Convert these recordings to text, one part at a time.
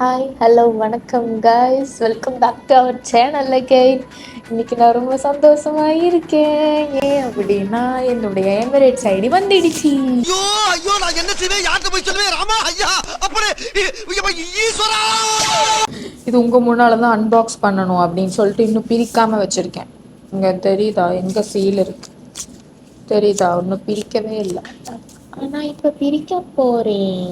Hi hello வணக்கம் guys, welcome back to our channel again. இன்னைக்கு நான் ரொம்ப சந்தோஷமா இருக்கேன். ஏன் அப்படின்னா என்னுடைய எமிரேட்ஸ் ஐடி வந்துடுச்சு. ஐயோ ஐயோ நான் என்ன செய்வேன், யார்கிட்ட போய் சொல்லுவேன்? ராமா ஐயா அப்படி ஈஸ்வரா. இது உங்க முன்னால தான் அன்பாக்ஸ் பண்ணணும் அப்படின்னு சொல்லிட்டு இன்னும் பிரிக்காம வச்சிருக்கேன். இங்க தெரியுதா எங்க சீல் இருக்கு தெரியுதா? இன்னும் பிரிக்கவே இல்லை. ஆனா இப்ப பிரிக்க போறேன்.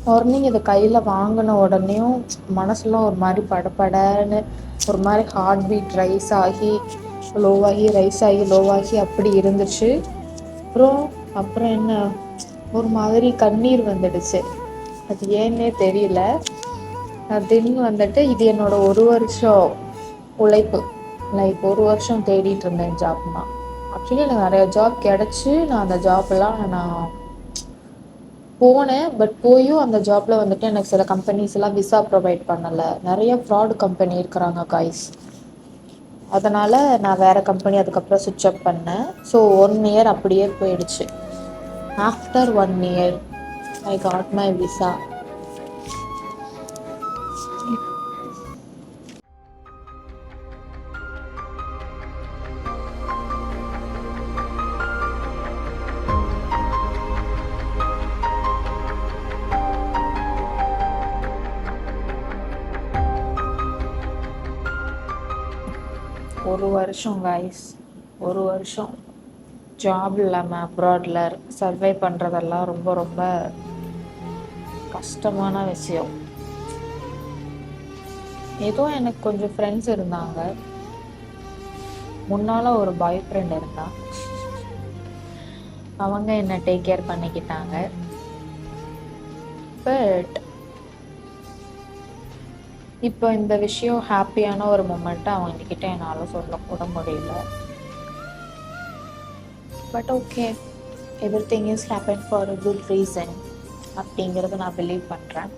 மார்னிங் இதை கையில் வாங்கின உடனேயும் மனசுலாம் ஒரு மாதிரி படப்படன்னு, ஒரு மாதிரி ஹார்ட் பீட் ரைஸ் ஆகி லோவாகி ரைஸ் ஆகி லோவாகி அப்படி இருந்துச்சு. அப்புறம் என்ன, ஒரு மாதிரி கண்ணீர் வந்துடுச்சு. அது ஏன்னே தெரியல. தின் வந்துட்டு இது என்னோட 1 வருஷம் உழைப்பு. லைக் 1 வருஷம் தேடிட்டு இருந்தேன் ஜாப்னா. ஆக்சுவலி எனக்கு நிறைய ஜாப் கிடச்சி நான் அந்த ஜாப்லாம் நான் போனேன். பட் போயும் அந்த ஜாப்ல வந்துட்டு எனக்கு சில கம்பெனிஸ் எல்லாம் விசா ப்ரொவைட் பண்ணலை. நிறைய ஃப்ராடு கம்பெனி இருக்கிறாங்க காய்ஸ். அதனால நான் வேற கம்பெனி அதுக்கப்புறம் சுவிட்ச் அப் பண்ணேன். ஸோ 1 இயர் அப்படியே போயிடுச்சு. After 1 year I got my visa. ஒரு வருஷம் காய்ஸ், 1 வருஷம் ஜாப் இல்லாமல் அப்ராடில் சர்வை பண்ணுறதெல்லாம் ரொம்ப ரொம்ப கஷ்டமான விஷயம். ஏதோ எனக்கு கொஞ்சம் ஃப்ரெண்ட்ஸ் இருந்தாங்க. முன்னால் ஒரு பாய் ஃப்ரெண்ட் இருந்தான். அவங்க என்னை டேக் கேர் பண்ணிக்கிட்டாங்க. பட் இப்போ இந்த விஷயம் ஹாப்பியான ஒரு மொமெண்ட்டை அவங்கக்கிட்ட என்னால் சொல்லக்கூட முடியல. But okay, every thing is happen for a good reason அப்படிங்கிறத நான் பிலீவ் பண்ணுறேன்.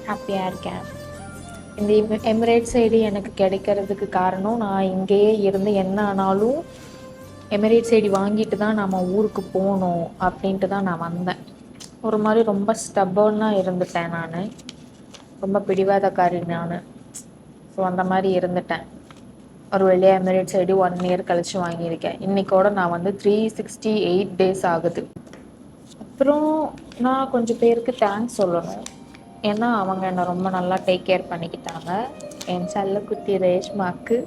ஹாப்பியாக இருக்கேன். இந்த எமிரேட்ஸ் ஐடி எனக்கு கிடைக்கிறதுக்கு காரணம், நான் இங்கேயே இருந்து என்ன ஆனாலும் எமிரேட்ஸ் ஐடி வாங்கிட்டு தான் நம்ம ஊருக்கு போகணும் அப்படின்ட்டு தான் நான் வந்தேன். ஒரு மாதிரி ரொம்ப ஸ்டபர்னாக இருந்துட்டேன். நான் ரொம்ப பிடிவாதக்காரி நான். ஸோ அந்த மாதிரி இருந்துட்டேன். ஒரு வழியாக எமிரேட்ஸ் ஐடி 1 இயர் கழிச்சு வாங்கியிருக்கேன். இன்றைக்கோட நான் வந்து 368 டேஸ் ஆகுது. அப்புறம் நான் கொஞ்சம் பேருக்கு தேங்க்ஸ் சொல்லணும். ஏன்னா அவங்க என்னை ரொம்ப நல்லா டேக் கேர் பண்ணிக்கிட்டாங்க. என் செல்லக்குட்டி ரேஷ்மாக்கு,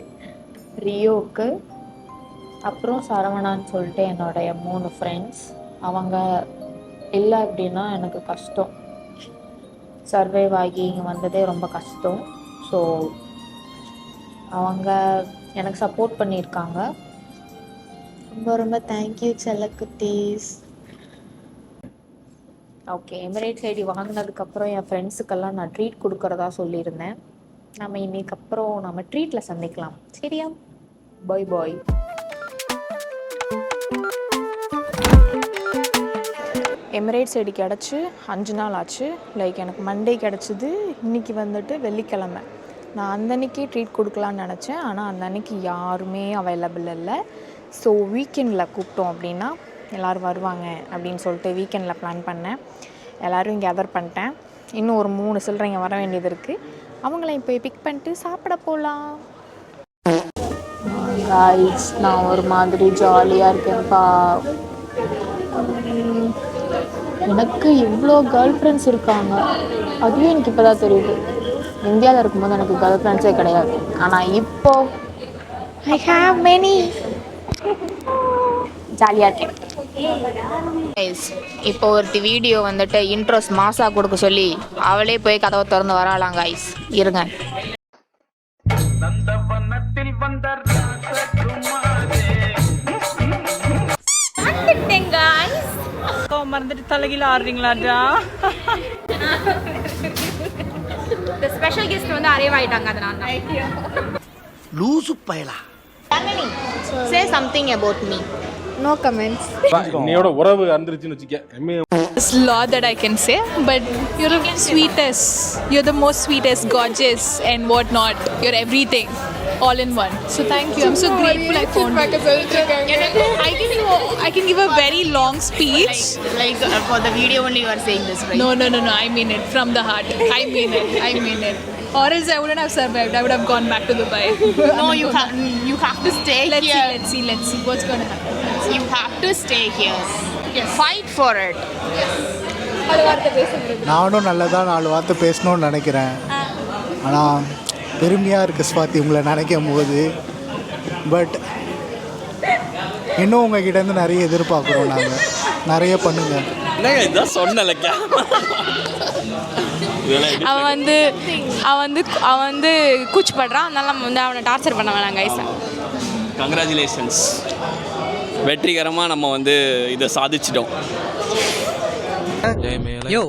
ரியோவுக்கு, அப்புறம் சரவணான்னு சொல்லிட்டு என்னுடைய 3 ஃப்ரெண்ட்ஸ். அவங்க இல்லை அப்படின்னா எனக்கு கஷ்டம். சர்வைவ் ஆகி இங்கே வந்ததே ரொம்ப கஷ்டம். ஸோ அவங்க எனக்கு சப்போர்ட் பண்ணியிருக்காங்க. ரொம்ப ரொம்ப தேங்க்யூ செல்லக்குட்டீஸ். ஓகே, எமிரேட்ஸ் ஐடி வாங்கினதுக்கப்புறம் என் ஃப்ரெண்ட்ஸுக்கெல்லாம் நான் ட்ரீட் கொடுக்குறதா சொல்லியிருந்தேன். நம்ம இன்னைக்கப்புறம் நம்ம ட்ரீட்டில் சந்திக்கலாம், சரியா? பாய் பாய். எமிரேட்ஸ் ஐடி கிடச்சி 5 நாள் ஆச்சு. லைக் எனக்கு மண்டே கிடச்சிது. இன்றைக்கி வந்துட்டு வெள்ளிக்கிழமை. நான் அன்னன்னைக்கே ட்ரீட் கொடுக்கலான்னு நினச்சேன். ஆனால் அந்த அன்றைக்கி யாருமே அவைலபிள் இல்லை. ஸோ வீக்கெண்டில் கூப்பிட்டோம் அப்படின்னா எல்லோரும் வருவாங்க அப்படின்னு சொல்லிட்டு வீக்கெண்டில் பிளான் பண்ணேன். எல்லோரும் கேதர் பண்ணிட்டேன். இன்னும் ஒரு 3 சில்லறைங்க வர வேண்டியது இருக்குது. அவங்களையும் போய் பிக் பண்ணிட்டு சாப்பிட போகலாம். நான் ஒரு மாதிரி ஜாலியாக இருக்கேன்ப்பா. எனக்கு இவ்வளோ கேர்ள் ஃப்ரெண்ட்ஸ் இருக்காங்க. அதுவும் எனக்கு இப்போ தான் தெரியுது. இந்தியாவில் இருக்கும்போது எனக்கு கேர்ள் ஃப்ரெண்ட்ஸே கிடையாது. ஆனால் இப்போ ஐ ஹாவ் மெனி. ஜாலியாக இருக்கேன். இப்போ ஒரு வீடியோ வந்துட்டு இன்ட்ரோஸ் மாசா கொடுக்க சொல்லி அவளே போய் கதவை திறந்து வராளாம் கைஸ். இருங்க. மறந்துட்டு தலைகீழ ஆடுறீங்களாடா? The special guest வந்து அரைவ் ஆயிட்டாங்க. அதனால லூசு பயலா. Say something about me. no comments. நீயோட உறவு அந்திருச்சுன்னு வச்சுக்க. There's a lot that I can say, but you're the sweetest. You're the most sweetest, gorgeous, and whatnot. You're everything. all in one. So thank you. I'm so grateful I found you. I I can give a very long speech. Like for the video only you are saying this, right? No. I mean it from the heart. I mean it. Or else I wouldn't have survived. I would have gone back to Dubai. No, you have to stay here. Let's see what's going to happen. You have to stay here. Yes. Fight for it. நானும் நல்லதாக 4 வார்த்தை பேசணும்னு நினைக்கிறேன். ஆனால் பெருமையாக இருக்குது ஸ்வாதி உங்களை நினைக்கும் போது. பட் இன்னும் உங்ககிட்டேருந்து நிறைய எதிர்பார்க்குறோம் நாங்கள். நிறைய பண்ணுங்கள். என்னங்க இதான் சொன்னலக்கா. அவன் வந்து கூச்சப்படுறான். அதனால நம்ம வந்து அவனை டார்ச்சர் பண்ண வேணாம் கைஸ். கங்க்ராச்சுலேஷன்ஸ். வெற்றிகரமாக நம்ம வந்து இதை சாதிச்சிட்டோம். யோ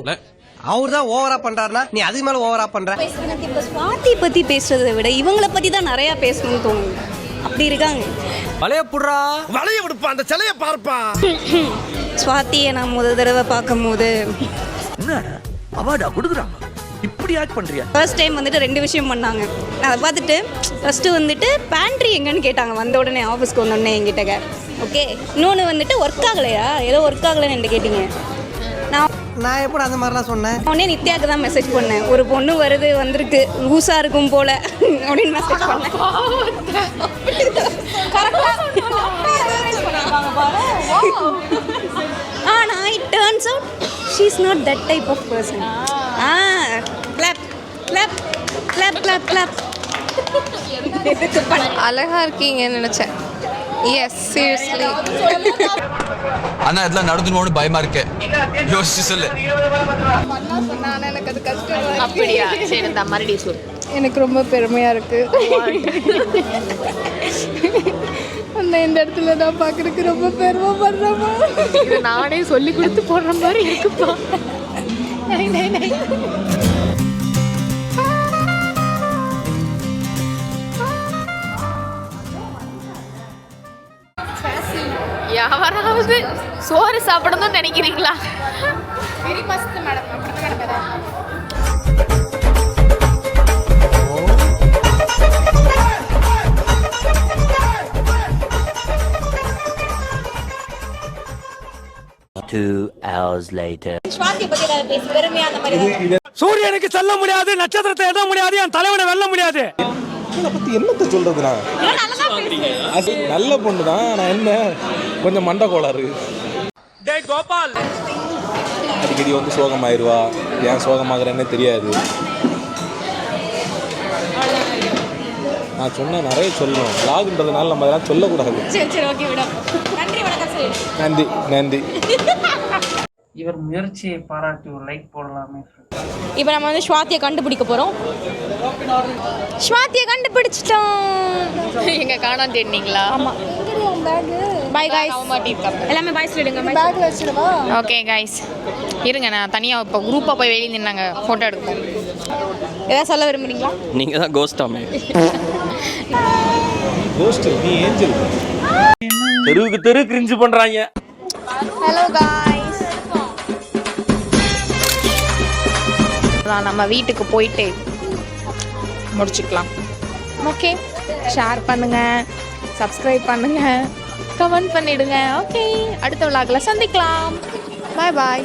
அவர் தான் ஓவரா பண்றாருனா நீ அதுக்கு மேல ஓவரா பண்ற. இப்போ ஸ்வாதி பற்றி பேசுறதை விட இவங்கள பற்றி தான் நிறையா பேசணும்னு தோணுது. அப்படி இருக்காங்க. வளைய புடுறா வளைய விடுப்பா அந்த சிலைய பார்ப்பா. ஸ்வாதியை நான் முதல் தடவை பார்க்கும்போது என்னடா அவார்டா கொடுக்குறாங்க இப்படி ஆக்ட் பண்றியா? ஃபர்ஸ்ட் டைம் வந்துட்டு 2 விஷயம் பண்ணாங்க. நான் அதை பார்த்துட்டு ஃபஸ்ட்டு வந்துட்டு பேண்ட்ரி எங்கன்னு கேட்டாங்க. வந்த உடனே ஆஃபீஸ்க்கு வந்தோடனே என்கிட்ட. ஓகே, இன்னொன்று வந்துட்டு ஒர்க் ஆகலையா, ஏதோ ஒர்க் ஆகலைன்னு என்கிட்ட கேட்டிங்க. நான் எப்படி அந்த மாதிரிலாம் சொன்னேன்? உடனே நித்யாவுக்கு தான் மெசேஜ் பண்ணேன். ஒரு பொண்ணு வந்திருக்கு லூஸாக இருக்கும் போல அப்படின்னு மெசேஜ் பண்ணேன். ஆனால் it turns out she is not that type of person. Clap clap clap clap clap. அழகா இருக்கீங்கன்னு நினைச்சேன். S seriously. அண்ணா இதெல்லாம் நடந்துன்னு பயமா இருக்கு. யோசிச்சு சொல்லு. எனக்கு அது கஷ்டம். அப்படியா? சரி இந்த மறுபடியும் சொல்லு. எனக்கு ரொம்ப பெருமையாக இருக்குது. இந்த இடத்துல தான் பார்க்குறதுக்கு ரொம்ப பெருமைப்படுறேம்மா. நானே சொல்லி கொடுத்து போடுற மாதிரி இருக்குப்பா. யாராவது சோறு சாப்பிடணும்னு நினைக்கிறீங்களா? Very Mast madam. ஸ்வாதியை பற்றி ஏதாவது பேசி பெருமையாக அந்த மாதிரி. சூரியனுக்கு செல்ல முடியாது, நட்சத்திரத்தை எட்ட முடியாது, என் தலைவனை வெல்ல முடியாது. இதை பற்றி என்னத்தை சொல்கிறதுண்ணா? அது நல்ல பொண்ணு தான். நான் என்ன கொஞ்சம் மண்டை கோளாறு. கோபால் அடிக்கடி வந்து சோகமாயிருவா. ஏன் சோகமாகறேன்னே தெரியாது. நான் சொன்னால் நிறைய சொல்லணும். லாகுன்றதுனால நம்ம அதெல்லாம் சொல்லக்கூடாது. சரி ஓகே மேடம். நன்றி வணக்கம் சார். நன்றி. இவர் முயற்சியை பாராட்டி ஒரு லைக் போடலாமே. இப்போ நம்ம வந்து ஸ்வாதியை கண்டுபிடிக்க போகிறோம். ஸ்வாதியை கண்டுபிடிச்சிட்டோம். எங்க காணோம் தேடினீங்களா? ஆமாம். Bye guys. எல்லாமே பாய் சொல்லிடுங்க. பேக்ல வச்சிடுவா. ஓகே கைஸ் இருங்க, நான் தனியாக இப்போ குரூப்பாக போய் வெளியே நின்னாங்க ஃபோட்டோ எடுப்போம். ஏதாவது சொல்ல விரும்புறீங்களா? நீங்கள் தான் கோஸ்டாமே. கோஸ்ட் நீ ஏஞ்சல். தெருவுக்கு தெரு கிரிஞ்சு பண்ணுறாங்க. Hello guys. நம்ம வீட்டுக்கு போயிட்டு முடிச்சுக்கலாம். ஓகே, ஷேர் பண்ணுங்கள், சப்ஸ்கிரைப் பண்ணுங்கள், கமெண்ட் பண்ணிவிடுங்க. ஓகே, அடுத்த விழாக்களை சந்திக்கலாம். பாய் பாய்.